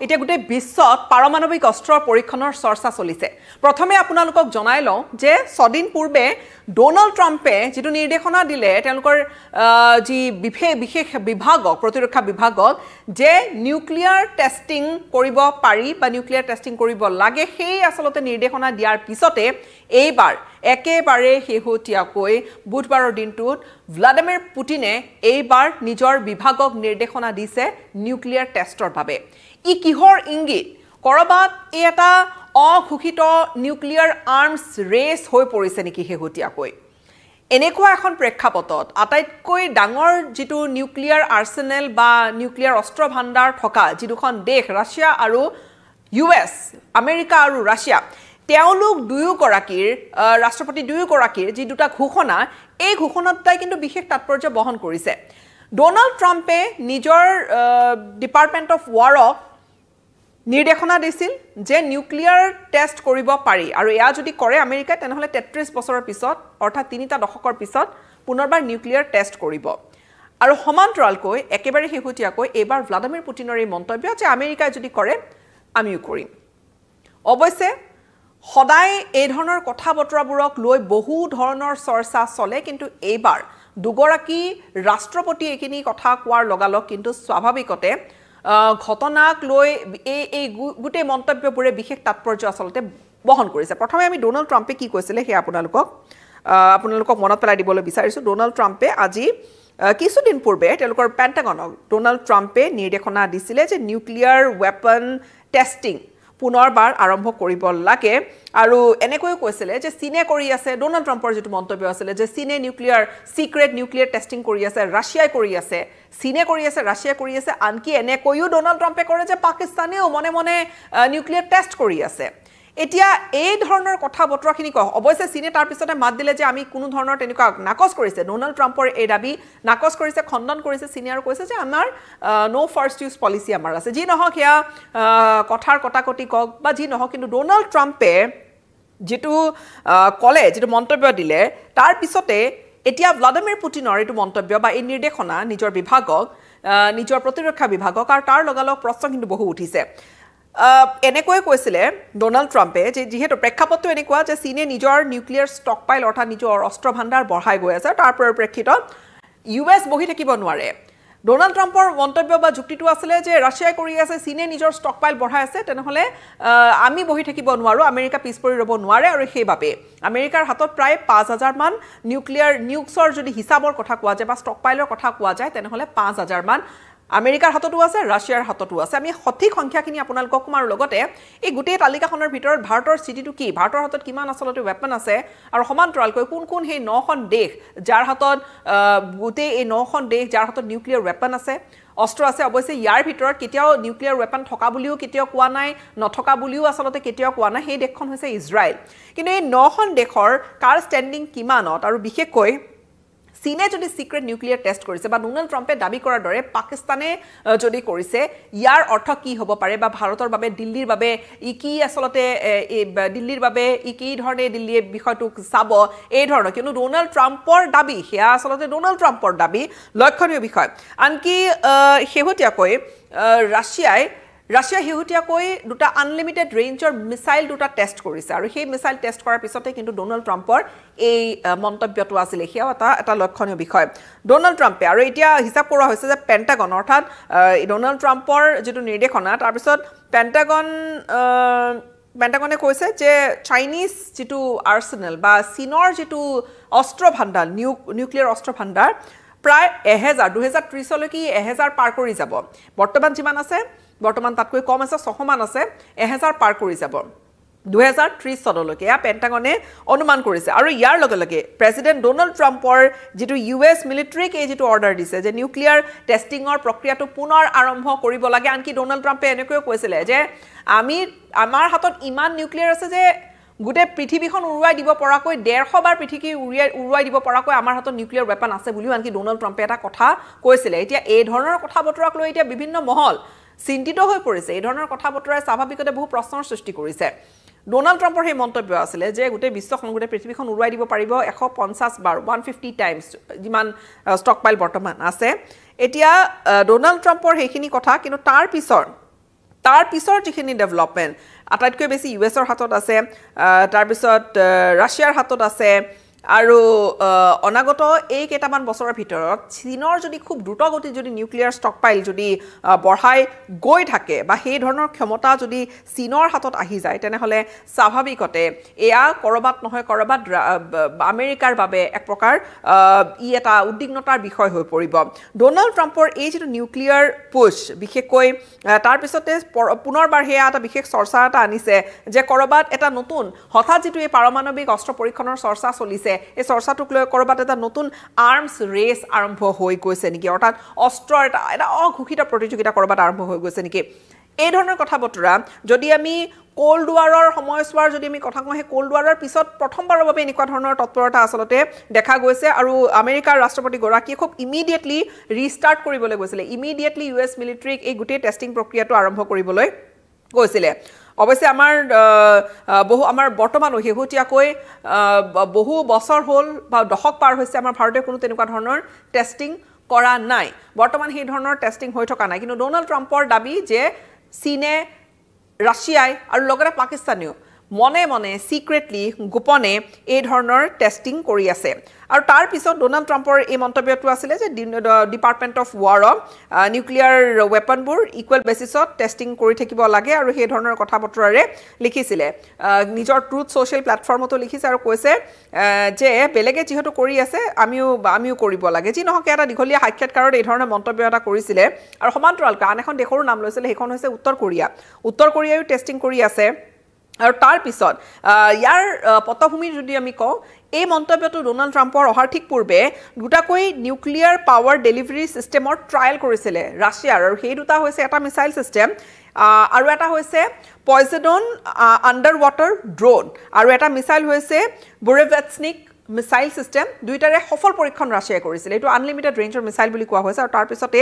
এতিয়া গোটেই বিশ্বত পাৰমাণৱিক অস্ত্ৰৰ পৰীক্ষণৰ চৰ্চা চলিছে প্ৰথমে আপোনালোকক জনাই লওঁ যে ছদিন পূৰ্বে ডোনাল্ড ট্ৰাম্পে যেটো নিৰ্দেশনা দিলে তেওঁলোকৰ যি বিশেষ বিভাগক প্ৰতিৰক্ষা বিভাগক যে নিউক্লিয়াৰ টেষ্টিং কৰিব পাৰি বা নিউক্লিয়াৰ টেষ্টিং কৰিব লাগে সেই আসলতে নিৰ্দেশনা দিয়াৰ পিছতে এইবাৰ একেবাৰে শেহতীয়াকৈ বুধবাৰৰ দিনটোত ভ্লাদিমিৰ পুটিনে এইবাৰ নিজৰ বিভাগক নিৰ্দেশনা দিছে নিউক্লিয়াৰ টেষ্টৰ বাবে ই কিহৰ ইংগিত কৰবাত এটা অঘোষিত নিউক্লিয়াৰ আৰ্মছ ৰেচ হৈ পৰিছে নেকি শেহতীয়াকৈ এনেকুৱা এখন প্ৰেক্ষাপটত আটাইতকৈ ডাঙৰ যেটো নিউক্লিয়াৰ আৰ্সেনেল বা নিউক্লিয়াৰ অস্ত্ৰ ভাণ্ডাৰ থকা যি দুখন দেশ ৰাছিয়া আৰু ইউএছ আমেৰিকা আৰু ৰাছিয়া তেওঁলোক দুয়োগৰাকীৰ ৰাষ্ট্ৰপতি দুয়োগৰাকীৰ যি দুটা ঘোষণা এই ঘোষণাটাই কিন্তু বিশেষ তাৎপৰ্য বহন কৰিছে ডোনাল্ড ট্ৰাম্পে নিজৰ ডিপাৰ্টমেণ্ট অফ ৱাৰক নিৰ্দেশনা দিছিল যে নিউক্লিয়াৰ টেষ্ট কৰিব পাৰি আৰু এয়া যদি কৰে আমেৰিকা তেনেহলে 33 বছৰৰ পিছত অৰ্থাৎ 3টা দশকৰ পিছত পুনৰবাৰ নিউক্লিয়াৰ টেষ্ট কৰিব আৰু সমান্তৰালকৈ একেবাৰে শেহতীয়াকৈ এবাৰ ভ্লাদিমিৰ পুটিনৰ এই মন্তব্য যে আমেৰিকাই যদি কৰে আমিও কৰিম অৱশ্যে সদায় এই ধৰণৰ কথা বতৰাবোৰক লৈ বহু ধৰণৰ চৰ্চা চলে কিন্তু এইবাৰ দুগৰাকী ৰাষ্ট্ৰপতি একিনি কথা কোৱাৰ লগালগ কিন্তু স্বাভাৱিকতে ঘটনাক লৈ এই গুটে মন্তব্যবোৰে বিশেষ তাৎপৰ্য আসলতে বহন কৰিছে প্ৰথমে আমি ডোনাল্ড ট্ৰাম্পে কি কৈছিলে হে আপোনালোকক মনত পেলাই দিবলৈ বিচাৰিছো ডোনাল্ড ট্ৰাম্পে আজি কিছুদিন পূৰ্বে তেওঁলোকৰ পেণ্টাগনক ডোনাল্ড ট্ৰাম্পে নিৰ্দেশনা দিছিলে যে নিউক্লিয়াৰ ৱেপন টেষ্টিং পুনৰবাৰ আৰম্ভ কৰিব লাগে আৰু এনেকৈ কৈছিলে যে চীনে কৰি আছে ডোনাল্ড ট্ৰাম্পৰ যেটো মন্তব্য আছিল যে চীনে নিউক্লিয়াৰ সিক্ৰেট নিউক্লিয়াৰ টেষ্টিং কৰি আছে ৰাছিয়াই কৰি আছে চীনে কৰি আছে ৰাছিয়া কৰি আছে আনকি এনেকৈও ডোনাল্ড ট্ৰাম্পে কৰে যে পাকিস্তানেও মনে মনে নিউক্লিয়াৰ টেষ্ট কৰি আছে এতিয়া এই ধৰণৰ কথা বতৰাখিনি কয় অৱশ্যে চীনে তাৰ পিছতে মাত দিলে যে আমি কোনো ধৰণৰ তেনেকুৱা নাকচ কৰিছে ডোনাল্ড ট্ৰাম্পৰ এই দাবী নাকচ কৰিছে খণ্ডন কৰিছে চীনে আৰু কৈছে যে আমাৰ নো ফাৰ্ষ্ট ইউজ পলিচি আমাৰ আছে যি নহওক হেয়া কথাৰ কটাকটি কক বা যি নহওক কিন্তু ডোনাল্ড ট্ৰাম্পে যেটো কলে যেটো মন্তব্য দিলে তাৰ পিছতে এতিয়া ভ্লাদিমিৰ পুটিনৰ এইটো মন্তব্য বা এই নিৰ্দেশনা নিজৰ বিভাগক নিজৰ প্ৰতিৰক্ষা বিভাগক আৰু তাৰ লগালগ প্ৰশ্ন কিন্তু বহু উঠিছে এনেকৈ কৈছিলে ডোনাল্ড ট্ৰাম্পে যে যেহেতু প্ৰেক্ষাপটটো এনেকুৱা যে চীনে নিজৰ নিউক্লিয়াৰ ষ্টক পাইল অৰ্থাৎ নিজৰ অস্ত্ৰ ভাণ্ডাৰ বঢ়াই গৈ আছে তাৰ পৰিপ্ৰেক্ষিতত ইউএছ বহি থাকিব নোৱাৰে ডোনাল্ড ট্ৰাম্পৰ মন্তব্য বা যুক্তিটো আছিল যে ৰাছিয়াই কৰি আছে চীনে নিজৰ ষ্টক পাইল বঢ়াই আছে তেনেহলে আমি বহি থাকিব নোৱাৰো আমেৰিকা পিছ পৰি ৰব নোৱাৰে আৰু সেইবাবে আমেৰিকাৰ হাতত প্ৰায় 5000 মান নিউক্লিয়াৰ নিউক্সৰ যদি হিচাবৰ কথা কোৱা যায় বা ষ্টক পাইলৰ কথা কোৱা যায় তেনেহলে 5000 মান আমেৰিকাৰ হাততো আছে ৰাছিয়াৰ হাততো আছে আমি সঠিক সংখ্যাখিনি আপোনালোকক কমাৰ লগতে এই গোটেই তালিকাখনৰ ভিতৰত ভাৰতৰ স্থিতিটো কি ভাৰতৰ হাতত কিমান আসলতে ৱেপন আছে আৰু সমান্তৰালকৈ কোন সেই 9খন দেশ যাৰ হাতত গোটেই এই 9খন দেশ যাৰ হাতত নিউক্লিয়াৰ ৱেপন আছে অস্ত্ৰ আছে অৱশ্যে ইয়াৰ ভিতৰত কেতিয়াও নিউক্লিয়াৰ ৱেপন থকা বুলিও কেতিয়াও কোৱা নাই নথকা বুলিও আসলতে কেতিয়াও কোৱা নাই সেই দেশখন হৈছে ইজৰাইল কিন্তু এই 9খন দেশৰ কাৰ ষ্টেণ্ডিং কিমানত আৰু বিশেষকৈ চীনে যদি সিক্ৰেট নিউক্লিয়াৰ টেষ্ট কৰিছে বা ডোনাল্ড ট্ৰাম্পে দাবী কৰাৰ দৰে পাকিস্তানে যদি কৰিছে ইয়াৰ অৰ্থ কি হ'ব পাৰে বা ভাৰতৰ বাবে দিল্লীৰ বাবে ই কি আসলতে দিল্লীৰ বাবে ই কি ধৰণে দিল্লীয়ে বিষয়টো চাব এই ধৰণৰ কিন্তু ডোনাল্ড ট্ৰাম্পৰ দাবী হেয়া আসলতে ডোনাল্ড ট্ৰাম্পৰ দাবী লক্ষণীয় বিষয় আনকি শেহতীয়াকৈ ৰাছিয়া শেহতীয়াকৈ দুটা আনলিমিটেড ৰেঞ্জৰ মিসাইল দুটা টেষ্ট কৰিছে আৰু সেই মিসাইল টেষ্ট কৰাৰ পিছতে কিন্তু ডোনাল্ড ট্ৰাম্পৰ এই মন্তব্যটো আছিল হেয়া এটা লক্ষণীয় বিষয় ডোনাল্ড ট্ৰাম্পে আৰু এতিয়া হিচাপ কৰা হৈছে যে পেণ্টাগন অৰ্থাৎ ডোনাল্ড ট্ৰাম্পৰ যেটো নিৰ্দেশনা তাৰ পিছত পেণ্টাগনে কৈছে যে চাইনিজ যেটো আৰ্সেনেল বা চীনৰ যেটো অস্ত্ৰ ভাণ্ডাৰ নিউক্লিয়াৰ অস্ত্ৰ ভাণ্ডাৰ প্ৰায় 2030 লৈকে 1000 পাৰ কৰি যাব বৰ্তমান যিমান আছে বৰ্তমান তাতকৈ কম আছে 600 মান আছে 1000 পাৰ কৰি যাব 2030 চনলৈকে এয়া পেণ্টাগনে অনুমান কৰিছে আৰু ইয়াৰ লগে লগে প্ৰেসিডেন্ট ডোনাল্ড ট্ৰাম্পৰ যেটো ইউএছ মিলিটাৰীক এই যেটো অৰ্ডাৰ দিছে যে নিউক্লিয়াৰ টেষ্টিংৰ প্ৰক্ৰিয়াটো পুনৰ আৰম্ভ কৰিব লাগে আনকি ডোনাল্ড ট্ৰাম্পে এনেকৈ কৈছিলে যে আমাৰ হাতত ইমান নিউক্লিয়াৰ আছে যে গোটে পৃথিৱীখন উৰুৱাই দিব পৰাকৈ 150 বাৰ পৃথিৱী উৰুৱাই দিব পৰাকৈ আমাৰ হাতত নিউক্লিয়াৰ ৱেপন আছে বুলিও আনকি ডোনাল্ড ট্ৰাম্পে এটা কথা কৈছিলে এতিয়া এই ধৰণৰ কথা বতৰাক লৈ এতিয়া বিভিন্ন মহল চিন্তিত হৈ পৰিছে এই ধৰণৰ কথা বতৰাই স্বাভাৱিকতে বহু প্ৰশ্নৰ সৃষ্টি কৰিছে ডোনাল্ড ট্ৰাম্পৰ সেই মন্তব্য আছিল যে গোটে বিশ্বখন গোটে পৃথিৱীখন উৰুৱাই দিব পাৰিব 150 বাৰ 150 টাইমছ যিমান ষ্টক পাইল বৰ্তমান আছে এতিয়া ডোনাল্ড ট্ৰাম্পৰ সেইখিনি কথা কিন্তু তাৰ পিছৰ তাৰ পিছৰ যিখিনি ডেভেলপমেণ্ট আটাইতকৈ বেছি ইউএছৰ হাতত আছে তাৰপিছত ৰাছিয়াৰ হাতত আছে আৰু অনাগত এই কেইটামান বছৰৰ ভিতৰত চীনৰ যদি খুব দ্ৰুতগতিত যদি নিউক্লিয়াৰ ষ্টকপাইল যদি বঢ়াই গৈ থাকে বা সেই ধৰণৰ ক্ষমতা যদি চীনৰ হাতত আহি যায় তেনেহ'লে স্বাভাৱিকতে এয়া কৰবাত নহয় কৰবাত আমেৰিকাৰ বাবে এক প্ৰকাৰ ই এটা উদ্বিগ্নতাৰ বিষয় হৈ পৰিব ডোনাল্ড ট্ৰাম্পৰ এই যিটো নিউক্লিয়াৰ পুছ বিশেষকৈ তাৰপিছতে পুনৰবাৰ সেয়া এটা বিশেষ চৰ্চা এটা আনিছে যে কৰবাত এটা নতুন হঠাৎ যিটো এই পাৰমাণৱিক অস্ত্ৰ পৰীক্ষণৰ চৰ্চা চলিছে এই চৰ্চাটোক লৈ কৰবাত এটা নতুন আৰ্মছ ৰেচ আৰম্ভ হৈ গৈছে নেকি অৰ্থাৎ অস্ত্ৰৰ এটা অঘোষিত প্ৰতিযোগিতা কৰবাত আৰম্ভ হৈ গৈছে নেকি এই ধৰণৰ কথা বতৰা যদি আমি কোল্ড ৱাৰৰ সময়ছোৱাৰ যদি আমি কথা কওঁ সেই কোল্ড ৱাৰৰ পিছত প্ৰথমবাৰৰ বাবে এনেকুৱা ধৰণৰ তৎপৰতা আচলতে দেখা গৈছে আৰু আমেৰিকাৰ ৰাষ্ট্ৰপতিগৰাকীয়ে খুব ইমিডিয়েটলি ৰিষ্টাৰ্ট কৰিবলৈ গৈছিলে ইমিডিয়েটলি ইউএছ মিলিটাৰীক এই গোটেই টেষ্টিং প্ৰক্ৰিয়াটো আৰম্ভ কৰিবলৈ গৈছিলে অৱশ্যে আমাৰ বৰ্তমানো শেহতীয়াকৈ বহু বছৰ হ'ল বা দশক পাৰ হৈছে আমাৰ ভাৰতে কোনো তেনেকুৱা ধৰণৰ টেষ্টিং কৰা নাই বৰ্তমান সেই ধৰণৰ টেষ্টিং হৈ থকা নাই কিন্তু ডোনাল্ড ট্ৰাম্পৰ দাবী যে চীনে ৰাছিয়াই আৰু লগতে পাকিস্তানেও মনে মনে সিক্ৰেটলি গোপনে এই ধৰণৰ টেষ্টিং কৰি আছে আৰু তাৰ পিছত ডোনাল্ড ট্ৰাম্পৰ এই মন্তব্যটো আছিলে যে ডিপাৰ্টমেণ্ট অফ ৱাৰৰ নিউক্লিয়াৰ ৱেপনবোৰ ইকুৱেল বেচিছত টেষ্টিং কৰি থাকিব লাগে আৰু সেই ধৰণৰ কথা বতৰাৰে লিখিছিলে নিজৰ ট্ৰুথ ছ'চিয়েল প্লেটফৰ্মতো লিখিছে আৰু কৈছে যে বেলেগে যিহেতু কৰি আছে আমিও কৰিব লাগে যি নহওক এটা দীঘলীয়া সাক্ষাৎকাৰত এই ধৰণৰ মন্তব্য এটা কৰিছিলে আৰু সমান্তৰালকৈ আন এখন দেশৰো নাম লৈছিলে সেইখন হৈছে উত্তৰ কোৰিয়ায়ো টেষ্টিং কৰি আছে আৰু তাৰ পিছত ইয়াৰ পটভূমি যদি আমি কওঁ এই মন্তব্যটো ডোনাল্ড ট্ৰাম্পৰ অহাৰ ঠিক পূৰ্বে দুটাকৈ নিউক্লিয়াৰ পাৱাৰ ডেলিভাৰী ছিষ্টেমৰ ট্ৰায়েল কৰিছিলে ৰাছিয়াৰ আৰু সেই দুটা হৈছে এটা মিছাইল ছিষ্টেম আৰু এটা হৈছে পয়জেডন আণ্ডাৰ ৱাটাৰ ড্ৰোন আৰু এটা মিছাইল হৈছে বুৰেভেটছনিক মিছাইল ছিষ্টেম দুইটাৰে সফল পৰীক্ষণ ৰাছিয়াই কৰিছিলে এইটো আনলিমিটেড ৰেঞ্জৰ মিছাইল বুলি কোৱা হৈছে আৰু তাৰপিছতে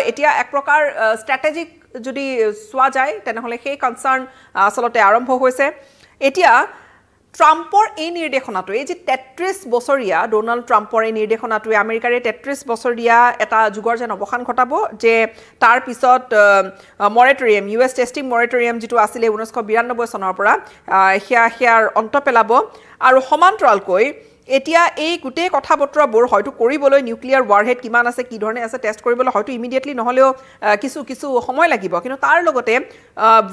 এতিয়া এক প্ৰকাৰ ষ্ট্ৰেটেজিক যদি চোৱা যায় তেনেহ'লে সেই কনচাৰ্ণ আচলতে আৰম্ভ হৈছে এতিয়া ট্ৰাম্পৰ এই নিৰ্দেশনাটো এই যে ৩৩ বছৰীয়া ডোনাল্ড ট্ৰাম্পৰ এই নিৰ্দেশনাটোৱে আমেৰিকাৰে ৩৩ বছৰীয়া এটা যুগৰ যেন অৱসান ঘটাব যে তাৰ পিছত মৰেটৰিয়াম ইউএছ টেষ্টিং মৰেটৰিয়াম যিটো আছিলে 1992 চনৰ পৰা সেয়াৰ অন্ত পেলাব আৰু সমান্তৰালকৈ এতিয়া এই গোটেই কথা বতৰাবোৰ হয়তো কৰিবলৈ নিউক্লিয়াৰ ৱাৰহেড কিমান আছে কি ধৰণে আছে টেষ্ট কৰিবলৈ হয়তো ইমিডিয়েটলি নহ'লেও কিছু সময় লাগিব কিন্তু তাৰ লগতে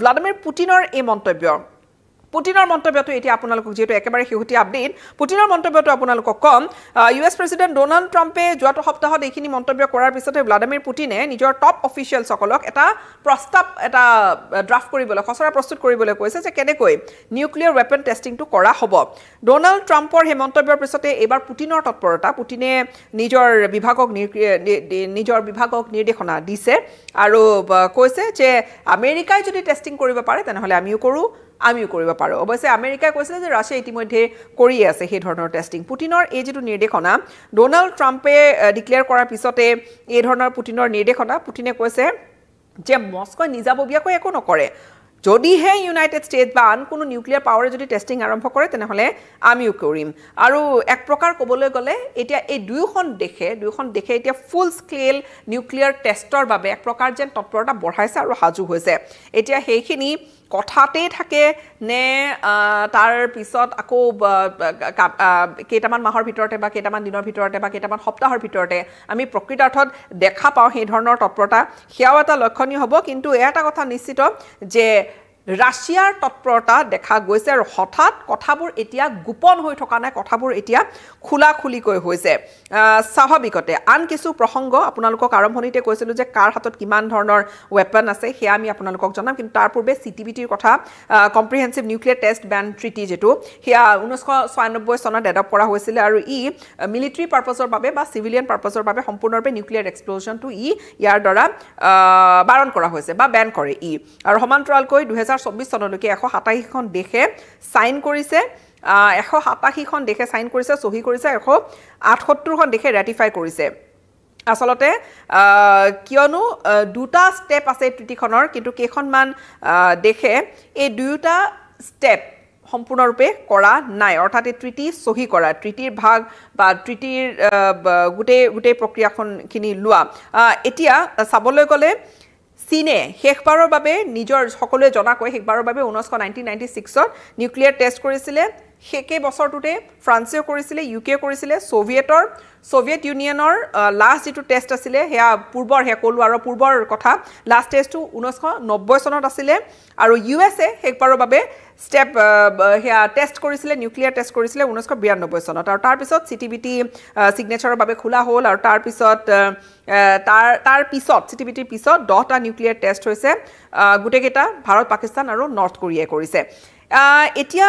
ভ্লাদিমিৰ পুটিনৰ এই পুটিনৰ মন্তব্যটো এতিয়া আপোনালোকক যেহেতু একেবাৰে শেহতীয়া আপডেট পুটিনৰ মন্তব্যটো আপোনালোকক কম ইউএছ প্ৰেছিডেণ্ট ডোনাল্ড ট্ৰাম্পে যোৱাটো সপ্তাহত এইখিনি মন্তব্য কৰাৰ পিছতে ভ্লাদিমিৰ পুটিনে নিজৰ টপ অফিচিয়েলসকলক এটা প্ৰস্তাৱ এটা ড্ৰাফ্ট কৰিবলৈ খচৰা প্ৰস্তুত কৰিবলৈ কৈছে যে কেনেকৈ নিউক্লিয়াৰ ৱেপন টেষ্টিংটো কৰা হ'ব ডোনাল্ড ট্ৰাম্পৰ সেই মন্তব্যৰ পিছতে এইবাৰ পুটিনৰ তৎপৰতা পুটিনে নিজৰ বিভাগক নিৰ্দেশনা দিছে আৰু কৈছে যে আমেৰিকাই যদি টেষ্টিং কৰিব পাৰে তেনেহ'লে আমিও কৰিব পাৰোঁ অৱশ্যে আমেৰিকাই কৈছিলে যে ৰাছিয়া ইতিমধ্যে কৰি আছে সেই ধৰণৰ টেষ্টিং পুটিনৰ এই যিটো নিৰ্দেশনা ডোনাল্ড ট্ৰাম্পে ডিক্লেয়াৰ কৰাৰ পিছতে এই ধৰণৰ পুটিনৰ নিৰ্দেশনা পুটিনে কৈছে যে মস্কোই নিজাববীয়াকৈ একো নকৰে যদিহে ইউনাইটেড ষ্টেটছ বা আন কোনো নিউক্লিয়াৰ পাৱাৰে যদি টেষ্টিং আৰম্ভ কৰে তেনেহ'লে আমিও কৰিম আৰু এক প্ৰকাৰ ক'বলৈ গ'লে এতিয়া এই দুয়োখন দেশে এতিয়া ফুল স্কেল নিউক্লিয়াৰ টেষ্টৰ বাবে এক প্ৰকাৰ যেন তৎপৰতা বঢ়াইছে আৰু সাজু হৈছে এতিয়া সেইখিনি কথাতেই থাকে নে তাৰ পিছত আকৌ কেইটামান মাহৰ ভিতৰতে বা কেইটামান দিনৰ ভিতৰতে বা কেইটামান সপ্তাহৰ ভিতৰতে আমি প্ৰকৃতাৰ্থত দেখা পাওঁ সেই ধৰণৰ তৎপৰতা সেয়াও এটা লক্ষণীয় হ'ব কিন্তু এটা কথা নিশ্চিত যে ৰাছিয়াৰ তৎপৰতা দেখা গৈছে আৰু হঠাৎ কথাবোৰ এতিয়া গোপন হৈ থকা নাই কথাবোৰ এতিয়া খোলাখুলিকৈ হৈছে স্বাভাৱিকতে আন কিছু প্ৰসংগ আপোনালোকক আৰম্ভণিতে কৈছিলোঁ যে কাৰ হাতত কিমান ধৰণৰ ৱেপন আছে সেয়া আমি আপোনালোকক জনাম কিন্তু তাৰ পূৰ্বে CTBTৰ কথা comprehensive nuclear test Ben treaty যেটো সেয়া 1996 চনত এডপ্ট কৰা হৈছিলে আৰু ই মিলিটাৰী পাৰপাছৰ বাবে বা চিভিলিয়ান পাৰপাছৰ বাবে সম্পূৰ্ণৰূপে নিউক্লিয়াৰ এক্সপ্ল'জনটো ইয়াৰ দ্বাৰা বাৰণ কৰা হৈছে বা বেন কৰে আৰু সমান্তৰালকৈ 2024 চনলৈকে 187খন দেশে সাইন কৰিছে 187খন দেশে সাইন কৰিছে সহি কৰিছে 178খন দেশে ৰেটিফাই কৰিছে আসলতে কিয়নো দুটা স্টেপ আছে ট্ৰিটিখনৰ কিন্তু কেইখনমান দেশে এই দুটা স্টেপ সম্পূৰ্ণৰূপে কৰা নাই অৰ্থাৎ এই ট্ৰিটি সহি কৰা ট্ৰিটিৰ ভাগ বা ট্ৰিটিৰ গোটেই প্ৰক্ৰিয়াখনখিনি লোৱা এতিয়া চাবলৈ গ'লে চীনে শেষবাৰৰ বাবে নিজৰ সকলোৱে জনাকৈ শেষবাৰৰ বাবে 1996ত নিউক্লিয়াৰ টেষ্ট কৰিছিলে হেকে বছৰটোতে ফ্ৰান্সেও কৰিছিলে ইউকে কৰিছিলে সোভিয়েট ইউনিয়নৰ লাষ্ট যেটো টেষ্ট আছিলে হেয়া পূৰ্বৰ হে কলো আৰু পূৰ্বৰ কথা লাষ্ট টেষ্টটো 1990 চনত আছিলে আৰু ইউএসএ শেষবাৰৰ বাবে স্টেপ হেয়া টেষ্ট কৰিছিলে নিউক্লিয়াৰ টেষ্ট কৰিছিলে 1992 চনত আৰু তাৰ পিছত সিটিবিটি সিগনেচাৰৰ বাবে খোলা হ'ল আৰু তাৰ পিছত তাৰ পিছত সিটিবিটিৰ পিছত 10টা নিউক্লিয়াৰ টেষ্ট হৈছে গুটেকেটা ভাৰত পাকিস্তান আৰু নৰ্থ কোৰিয়াই কৰিছে এতিয়া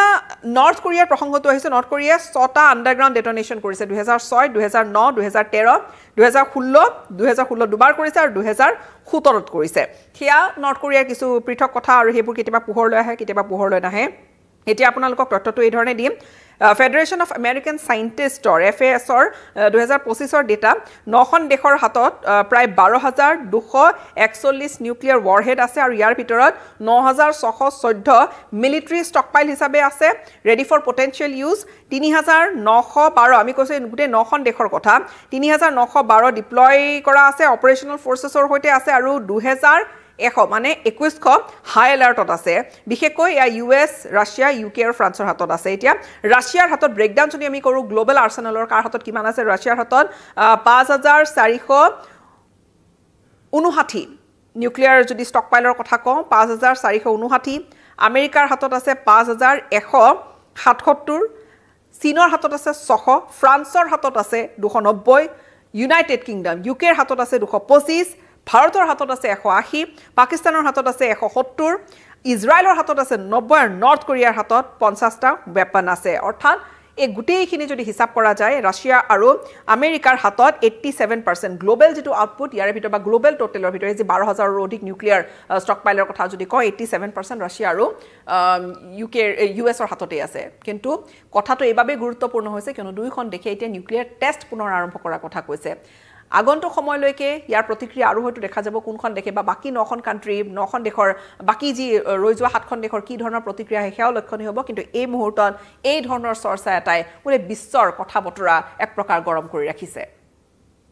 নৰ্থ কোৰিয়াৰ প্ৰসংগটো আহিছে নৰ্থ কোৰিয়াই 6টা আন্ডাৰগ্ৰাউণ্ড ডেটোনেশ্যন কৰিছে 2006 2009 2013 2016 দুবাৰ কৰিছে আৰু 2017ত কৰিছে হিয়া নৰ্থ কোৰিয়াৰ কিছু পৃথক কথা আৰু হেবোৰ কেতিয়াবা পোহৰলৈ আহে কেতিয়াবা পোহৰলৈ নাহে এতিয়া আপোনালোকক তথ্যটো এই ধৰণে দিম ফেডাৰেশন অফ আমেৰিকান সাইন্টিষ্টৰ FASৰ 2025ৰ ডেটা 9খন দেশৰ হাতত প্ৰায় 12241 নিউক্লিয়াৰ ওয়াৰহেড আছে আৰু ইয়াৰ ভিতৰত 9614 মিলিটাৰী ষ্টকপাইল হিচাপে আছে ৰেডি ফৰ পটেনশিয়েল ইউজ 3912 আমি কৈছো গুটে 9খন দেশৰ কথা 3912 ডিপ্লয় কৰা আছে অপাৰেশনাল ফৰ্চেছৰ হৈতে আছে আৰু মানে 2100 হাই এলাৰ্টত আছে বিশেষকৈ US ৰাছিয়া UK আৰু ফ্ৰান্সৰ হাতত আছে এতিয়া ৰাছিয়াৰ হাতত ব্ৰেকডাউন যদি আমি কৰো গ্লোবাল আৰ্সেনালৰ কাৰ হাতত কিমান আছে ৰাছিয়াৰ হাতত 5459 নিউক্লিয়াৰ যদি ষ্টকপাইলৰ কথা কওঁ 5459 আমেৰিকাৰ হাতত আছে 5177 চীনৰ হাতত আছে 600 ফ্ৰান্সৰ হাতত আছে 290 ইউনাইটেড কিংডম UKৰ হাতত আছে 225 ভাৰতৰ হাতত আছে 180 পাকিস্তানৰ হাতত আছে 170 ইজৰাইলৰ হাতত আছে 90 আৰু নৰ্থ কোৰিয়াৰ হাতত 50টা weapon আছে অৰ্থাৎ এই গুটেইখিনি যদি হিসাব কৰা যায় ৰাছিয়া আৰু আমেৰিকাৰ হাতত 87% গ্লোবাল যেটো আউটপুট ইয়াৰ ভিতৰত বা গ্লোবাল টোটেলৰ ভিতৰত যে 12000 ৰ অধিক নিউক্লিয়াৰ ষ্টকপাইলৰ কথা যদি কয় 87% ৰাছিয়া আৰু US ৰ হাততে আছে কিন্তু কথাটো এইভাবে গুৰুত্বপূৰ্ণ হৈছে কিয়নো দুইখন দেশে এতিয়া নিউক্লিয়াৰ টেষ্ট পুনৰ আৰম্ভ কৰাৰ কথা কৈছে আগন্তুক সময়লৈকে ইয়াৰ প্ৰতিক্ৰিয়া আৰু হয়তো দেখা যাব কোনখন দেখে বা বাকি 9খন কান্ট্ৰি 9খন দেশৰ বাকি যি ৰৈ যোৱা 7খন দেশৰ কি ধৰণৰ প্ৰতিক্ৰিয়া হেয়াও লক্ষণীয় হ'ব কিন্তু এই মুহূৰ্তত এই ধৰণৰ চৰ্চা এটাই পুৰে বিশ্বৰ কথা বতৰা এক প্ৰকাৰ গৰম কৰি ৰাখিছে